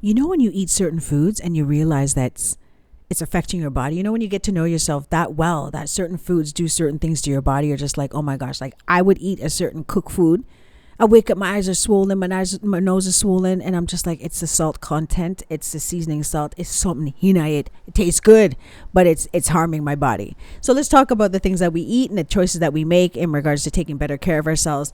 You know, when you eat certain foods and you realize that it's affecting your body, you know, when you get to know yourself that well, that certain foods do certain things to your body, you're just like, oh my gosh, like I would eat a certain cooked food. I wake up, my eyes are swollen, my nose is swollen, and I'm just like, it's the salt content, it's the seasoning salt, it's something it tastes good, but it's harming my body. So let's talk about the things that we eat and the choices that we make in regards to taking better care of ourselves,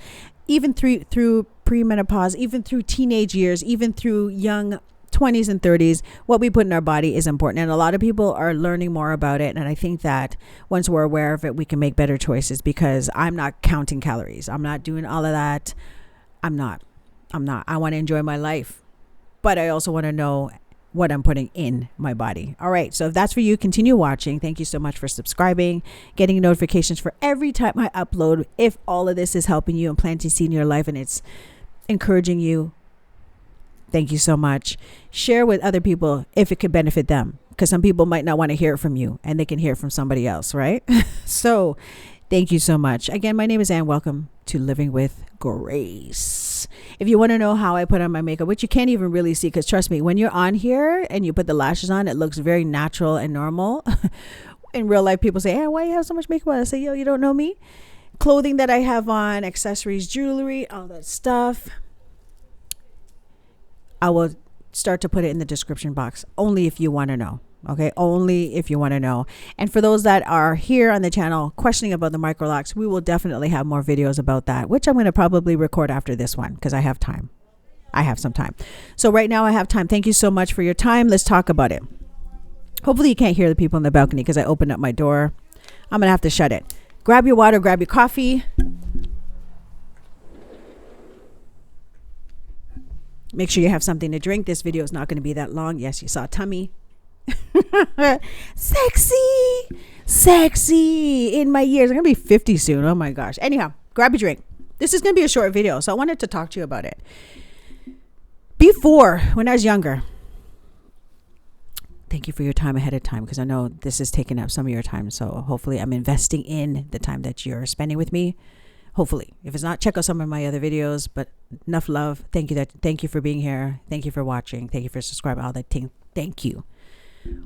even through premenopause, even through teenage years, even through young 20s and 30s. What we put in our body is important, and a lot of people are learning more about it. And I think that once we're aware of it, we can make better choices, because I'm not counting calories, I'm not doing all of that. I'm not. I want to enjoy my life, but I also want to know what I'm putting in my body. All right. So if that's for you, continue watching. Thank you so much for subscribing, getting notifications for every time I upload. If all of this is helping you and planting seed in your life and it's encouraging you, thank you so much. Share with other people if it could benefit them, because some people might not want to hear it from you and they can hear it from somebody else, right? So thank you so much. Again, my name is Ann. Welcome to Living with Grace. If you want to know how I put on my makeup, which you can't even really see, because trust me, when you're on here and you put the lashes on, it looks very natural and normal. In real life, people say, hey, why you have so much makeup on? I say, yo, you don't know me. Clothing that I have on, accessories, jewelry, all that stuff, I will start to put it in the description box, only if you want to know. Okay, only if you want to know. And for those that are here on the channel questioning about the microlocks, we will definitely have more videos about that, which I'm going to probably record after this one, because I have time. I have some time. So right now I have time. Thank you so much for your time. Let's talk about it. Hopefully you can't hear the people in the balcony because I opened up my door. I'm going to have to shut it. Grab your water, grab your coffee. Make sure you have something to drink. This video is not going to be that long. Yes, you saw tummy. Sexy in my years. I'm gonna be 50 soon. Oh my gosh. Anyhow, grab a drink. This is gonna be a short video, so I wanted to talk to you about it. Before, when I was younger, thank you for your time ahead of time, because I know this is taking up some of your time, so hopefully I'm investing in the time that you're spending with me. Hopefully. If it's not, check out some of my other videos. But enough love. Thank you for being here. Thank you for watching. Thank you for subscribing. All that thing. Thank you.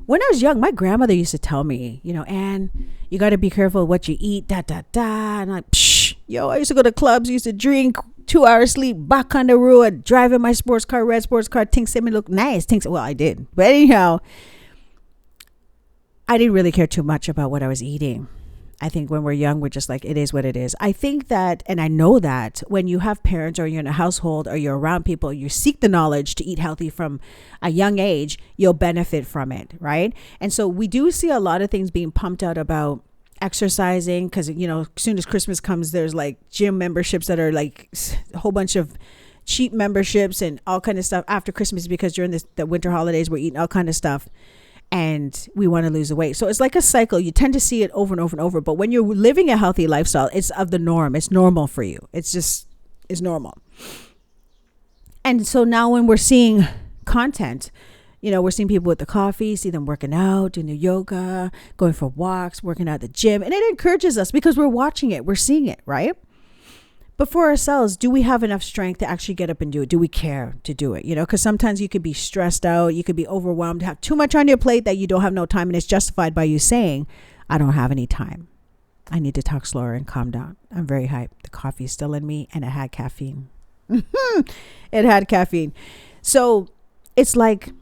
When I was young, my grandmother used to tell me, you know, Ann, you got to be careful what you eat, And I used to go to clubs, used to drink, 2 hours sleep, back on the road, driving my sports car, red sports car, things made me look nice. Well, I did. But anyhow, I didn't really care too much about what I was eating. I think when we're young, we're just like, it is what it is. I think that, and I know that when you have parents or you're in a household or you're around people, you seek the knowledge to eat healthy from a young age, you'll benefit from it, right? And so we do see a lot of things being pumped out about exercising, because, you know, as soon as Christmas comes, there's like gym memberships that are like a whole bunch of cheap memberships and all kind of stuff after Christmas, because during the winter holidays, we're eating all kind of stuff. And we want to lose the weight. So it's like a cycle. You tend to see it over and over and over. But when you're living a healthy lifestyle, it's of the norm. It's normal for you. It's normal. And so now when we're seeing content, you know, we're seeing people with the coffee, see them working out, doing their yoga, going for walks, working out at the gym. And it encourages us because we're watching it. We're seeing it, right? But for ourselves, do we have enough strength to actually get up and do it? Do we care to do it? You know, because sometimes you could be stressed out. You could be overwhelmed, have too much on your plate that you don't have no time. And it's justified by you saying, I don't have any time. I need to talk slower and calm down. I'm very hyped. The coffee is still in me and it had caffeine. It had caffeine. So it's like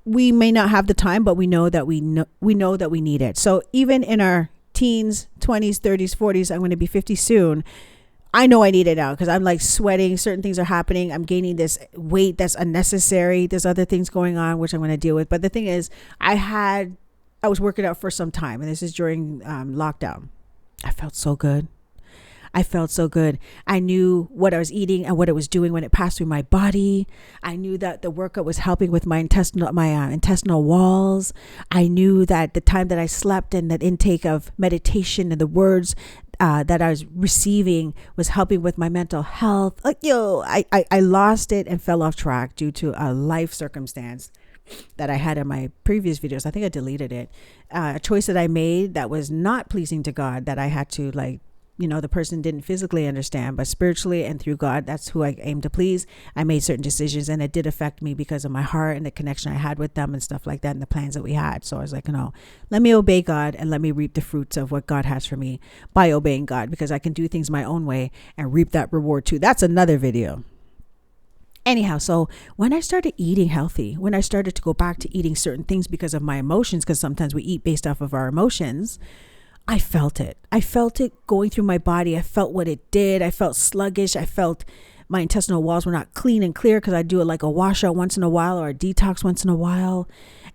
we may not have the time, but we know that we know that we need it. So even in our teens, 20s, 30s, 40s, I'm going to be 50 soon. I know I need it now because I'm like sweating. Certain things are happening. I'm gaining this weight that's unnecessary. There's other things going on, which I'm going to deal with. But the thing is, I was working out for some time, and this is during lockdown. I felt so good. I knew what I was eating and what it was doing when it passed through my body. I knew that the workout was helping with my intestinal walls. I knew that the time that I slept and that intake of meditation and the words that I was receiving was helping with my mental health. Like, I lost it and fell off track due to a life circumstance that I had in my previous videos. I think I deleted it. A choice that I made that was not pleasing to God, that I had to like the person didn't physically understand, but spiritually and through God, that's who I aim to please. I made certain decisions, and it did affect me because of my heart and the connection I had with them and stuff like that, and the plans that we had. So I was like, no, let me obey God and let me reap the fruits of what God has for me by obeying God, because I can do things my own way and reap that reward too. That's another video. Anyhow, so when I started eating healthy, when I started to go back to eating certain things because of my emotions, because sometimes we eat based off of our emotions, I felt it. I felt it going through my body. I felt what it did. I felt sluggish. I felt my intestinal walls were not clean and clear, because I do it like a washout once in a while or a detox once in a while.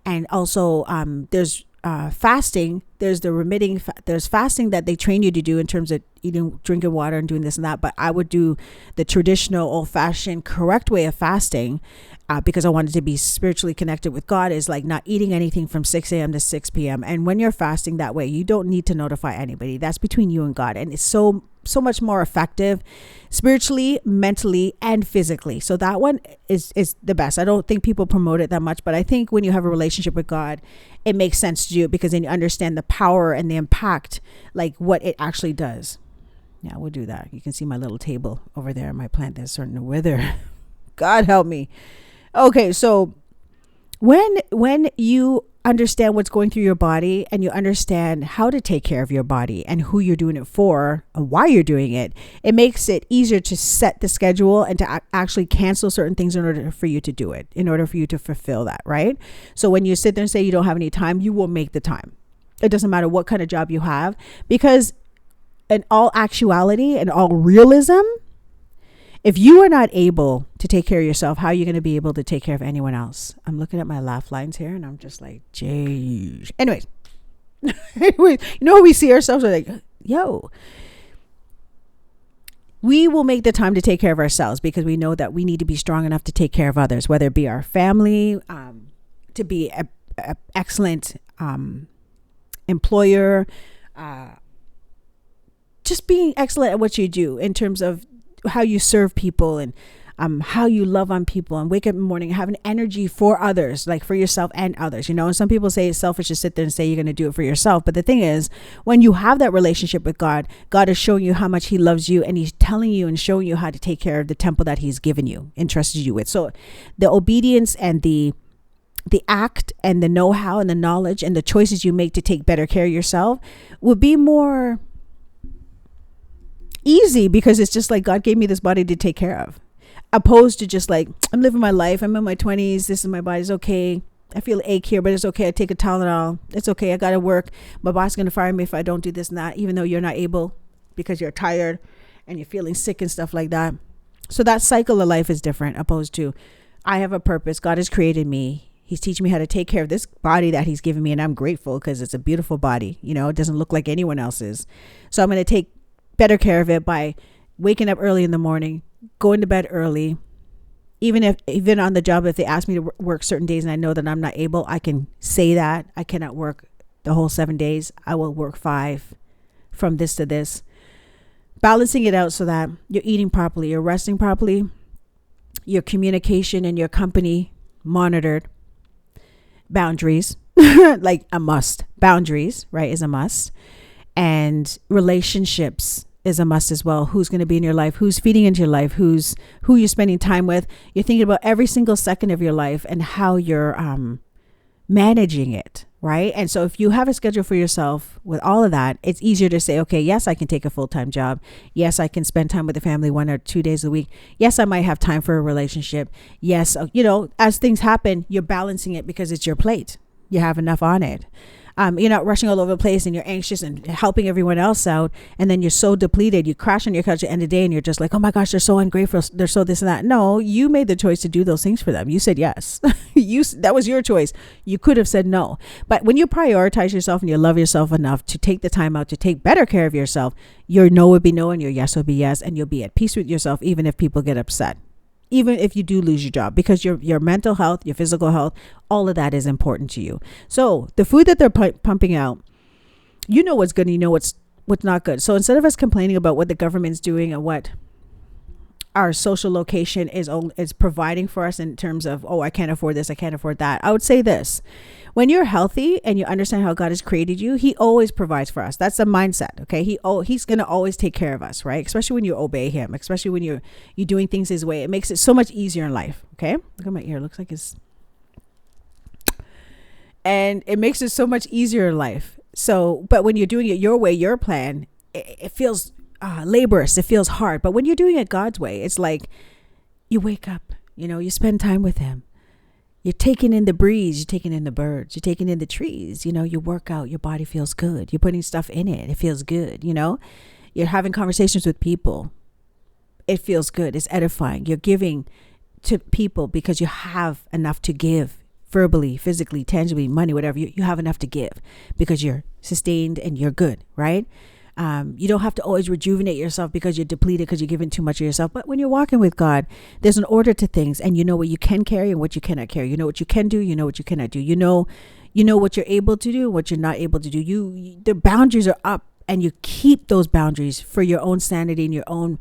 And also there's fasting. There's there's fasting that they train you to do in terms of eating, drinking water and doing this and that. But I would do the traditional old fashioned correct way of fasting, because I wanted to be spiritually connected with God, is like not eating anything from 6 a.m. to 6 p.m. And when you're fasting that way, you don't need to notify anybody. That's between you and God. And it's so much more effective spiritually, mentally, and physically. So that one is the best. I don't think people promote it that much, but I think when you have a relationship with God, it makes sense to do it, because then you understand the power and the impact, like what it actually does. Yeah, we'll do that. You can see my little table over there. My plant that's starting to wither. God help me. Okay, so when you understand what's going through your body, and you understand how to take care of your body and who you're doing it for and why you're doing it, it makes it easier to set the schedule and to actually cancel certain things in order for you to do it, in order for you to fulfill that, right? So when you sit there and say you don't have any time, you will make the time. It doesn't matter what kind of job you have, because in all actuality and all realism, if you are not able to take care of yourself, how are you going to be able to take care of anyone else? I'm looking at my laugh lines here, and I'm just like, geez. Anyways, we see ourselves like, yo, we will make the time to take care of ourselves, because we know that we need to be strong enough to take care of others, whether it be our family, to be an excellent employer, just being excellent at what you do in terms of how you serve people, and how you love on people, and wake up in the morning and have an energy for others, like for yourself and others, and some people say it's selfish to sit there and say you're going to do it for yourself. But the thing is, when you have that relationship with God, God is showing you how much he loves you, and he's telling you and showing you how to take care of the temple that he's given you, entrusted you with. So the obedience and the act and the know-how and the knowledge and the choices you make to take better care of yourself will be more easy, because it's just like, God gave me this body to take care of, opposed to just like, I'm living my life, I'm in my 20s, this is my body's okay, I feel ache here, but it's okay, I take a Tylenol, it's okay, I gotta work, my boss is gonna fire me if I don't do this and that, even though you're not able because you're tired and you're feeling sick and stuff like that. So that cycle of life is different, opposed to, I have a purpose, God has created me, he's teaching me how to take care of this body that he's given me, and I'm grateful because it's a beautiful body, it doesn't look like anyone else's. So I'm going to take better care of it by waking up early in the morning, going to bed early. Even on the job, if they ask me to work certain days and I know that I'm not able, I can say that I cannot work the whole 7 days. I will work 5 from this to this, balancing it out so that you're eating properly, you're resting properly, your communication and your company monitored, boundaries, like a must. Boundaries, right, is a must. And relationships is a must as well. Who's going to be in your life? Who's feeding into your life? Who you're spending time with? You're thinking about every single second of your life and how you're managing it, right? And so if you have a schedule for yourself with all of that, it's easier to say, okay, yes, I can take a full-time job. Yes, I can spend time with the family 1 or 2 days a week. Yes, I might have time for a relationship. Yes, as things happen, you're balancing it because it's your plate. You have enough on it. You're not rushing all over the place and you're anxious and helping everyone else out. And then you're so depleted. You crash on your couch at the end of the day and you're just like, oh my gosh, they're so ungrateful. They're so this and that. No, you made the choice to do those things for them. You said yes. That was your choice. You could have said no. But when you prioritize yourself and you love yourself enough to take the time out to take better care of yourself, your no would be no and your yes would be yes. And you'll be at peace with yourself, even if people get upset. Even if you do lose your job, because your mental health, your physical health, all of that is important to you. So the food that they're pumping out, you know what's good and you know what's not good. So instead of us complaining about what the government's doing and what our social location is providing for us in terms of, oh, I can't afford this, I can't afford that. I would say this: when you're healthy and you understand how God has created you, he always provides for us. That's the mindset. Okay. He's going to always take care of us, right? Especially when you obey him, especially when you're doing things his way. It makes it so much easier in life. Okay. Look at my ear. It looks like and it makes it so much easier in life. So, but when you're doing it your way, your plan, it feels laborious. It feels hard. But when you're doing it God's way, it's like you wake up, you spend time with him. You're taking in the breeze, you're taking in the birds, you're taking in the trees, you work out, your body feels good. You're putting stuff in it. It feels good. You're having conversations with people. It feels good. It's edifying. You're giving to people because you have enough to give. Verbally, physically, tangibly, money, whatever, you have enough to give because you're sustained and you're good, right? You don't have to always rejuvenate yourself because you're depleted because you're giving too much of yourself. But when you're walking with God, there's an order to things, and you know what you can carry and what you cannot carry. You know what you can do, you know what you cannot do. You know what you're able to do, what you're not able to do. The boundaries are up, and you keep those boundaries for your own sanity and your own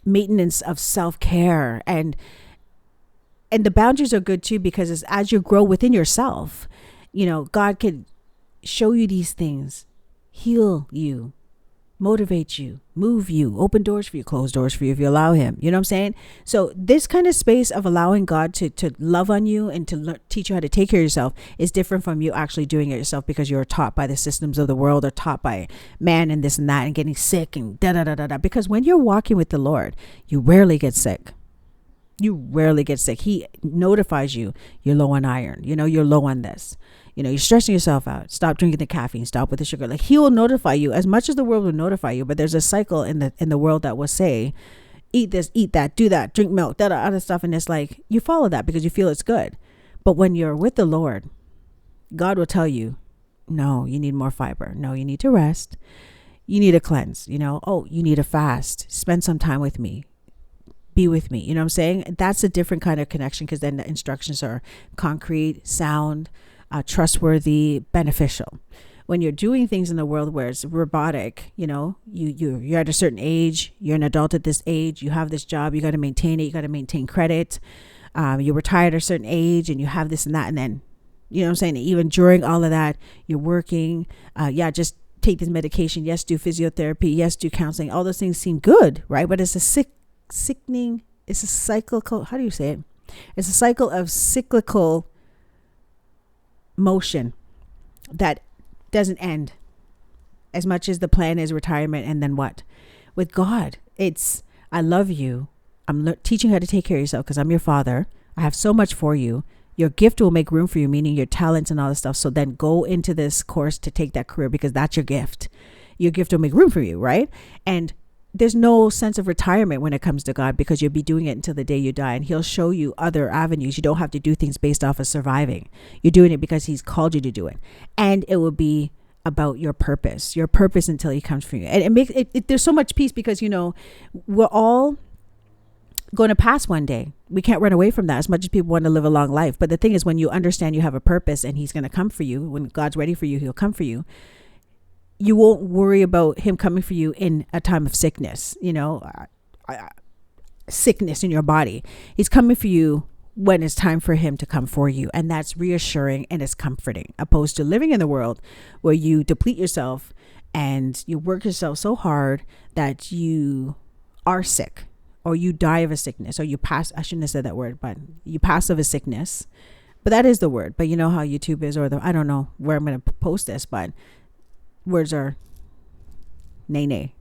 maintenance of self-care. And the boundaries are good too, because as you grow within yourself, God can show you these things, heal you, motivate you, move you, open doors for you, close doors for you if you allow him. You know what I'm saying? So this kind of space of allowing God to love on you and to teach you how to take care of yourself is different from you actually doing it yourself because you're taught by the systems of the world or taught by man and this and that and getting sick and da-da-da-da-da. Because when you're walking with the Lord, you rarely get sick. You rarely get sick. He notifies you, you're low on iron. You're low on this. You're stressing yourself out. Stop drinking the caffeine. Stop with the sugar. Like, he will notify you as much as the world will notify you. But there's a cycle in the world that will say, eat this, eat that, do that, drink milk, that other stuff. And it's like, you follow that because you feel it's good. But when you're with the Lord, God will tell you, no, you need more fiber. No, you need to rest. You need a cleanse. Oh, you need a fast. Spend some time with me. Be with me. You know what I'm saying? That's a different kind of connection, because then the instructions are concrete, sound, trustworthy, beneficial. When you're doing things in the world where it's robotic, you're at a certain age, you're an adult at this age, you have this job, you got to maintain it, you got to maintain credit, you're retired at a certain age, and you have this and that, and then, you know what I'm saying, even during all of that, you're working, just take this medication, yes, do physiotherapy, yes, do counseling. All those things seem good, right? But it's sickening. It's a cyclical, how do you say it? It's a cycle of cyclical motion that doesn't end. As much as the plan is retirement, and then what? With God, it's, I love you. I'm teaching you how to take care of yourself because I'm your father. I have so much for you. Your gift will make room for you, meaning your talents and all this stuff. So then go into this course to take that career because that's your gift. Your gift will make room for you, right? And there's no sense of retirement when it comes to God, because you'll be doing it until the day you die, and he'll show you other avenues. You don't have to do things based off of surviving. You're doing it because he's called you to do it. And it will be about your purpose until he comes for you. And it makes it there's so much peace because, we're all going to pass one day. We can't run away from that as much as people want to live a long life. But the thing is, when you understand you have a purpose and he's going to come for you, when God's ready for you, he'll come for you. You won't worry about him coming for you in a time of sickness, sickness in your body. He's coming for you when it's time for him to come for you. And that's reassuring and it's comforting, opposed to living in the world where you deplete yourself and you work yourself so hard that you are sick, or you die of a sickness, or you pass, I shouldn't have said that word, but you pass of a sickness. But that is the word. But you know how YouTube is, or I don't know where I'm going to post this, but words are nay.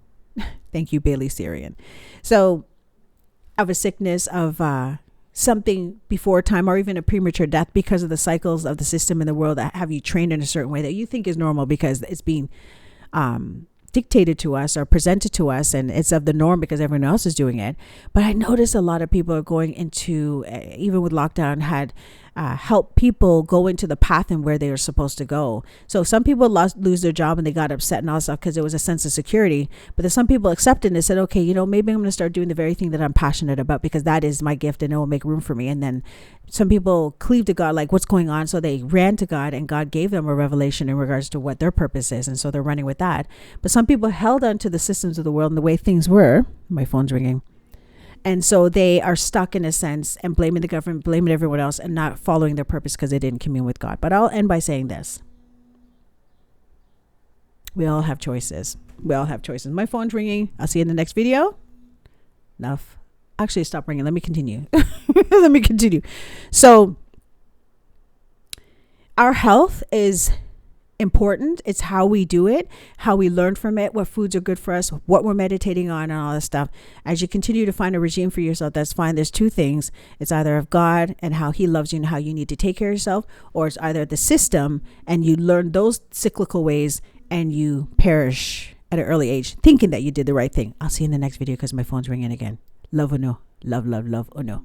Thank you, Bailey Syrian. So of a sickness, of something before time, or even a premature death, because of the cycles of the system in the world that have you trained in a certain way that you think is normal because it's being dictated to us or presented to us, and it's of the norm because everyone else is doing it. But I notice a lot of people are going into, even with lockdown, had help people go into the path and where they are supposed to go. So some people lose their job and they got upset and all that stuff because it was a sense of security. But then some people accepted and said, okay, maybe I'm going to start doing the very thing that I'm passionate about because that is my gift and it will make room for me. And then some people cleave to God, like what's going on? So they ran to God and God gave them a revelation in regards to what their purpose is. And so they're running with that. But some people held on to the systems of the world and the way things were. My phone's ringing. And so they are stuck in a sense and blaming the government, blaming everyone else and not following their purpose because they didn't commune with God. But I'll end by saying this. We all have choices. We all have choices. My phone's ringing. I'll see you in the next video. Enough. Actually, stop ringing. Let me continue. Let me continue. So our health is important. It's how we do it, how we learn from it, what foods are good for us, what we're meditating on, and all this stuff. As you continue to find a regime for yourself, that's fine. There's two things. It's either of God and how he loves you and how you need to take care of yourself, or it's either the system and you learn those cyclical ways and you perish at an early age thinking that you did the right thing. I'll see you in the next video because my phone's ringing again. Love or no? Love, love, love or no?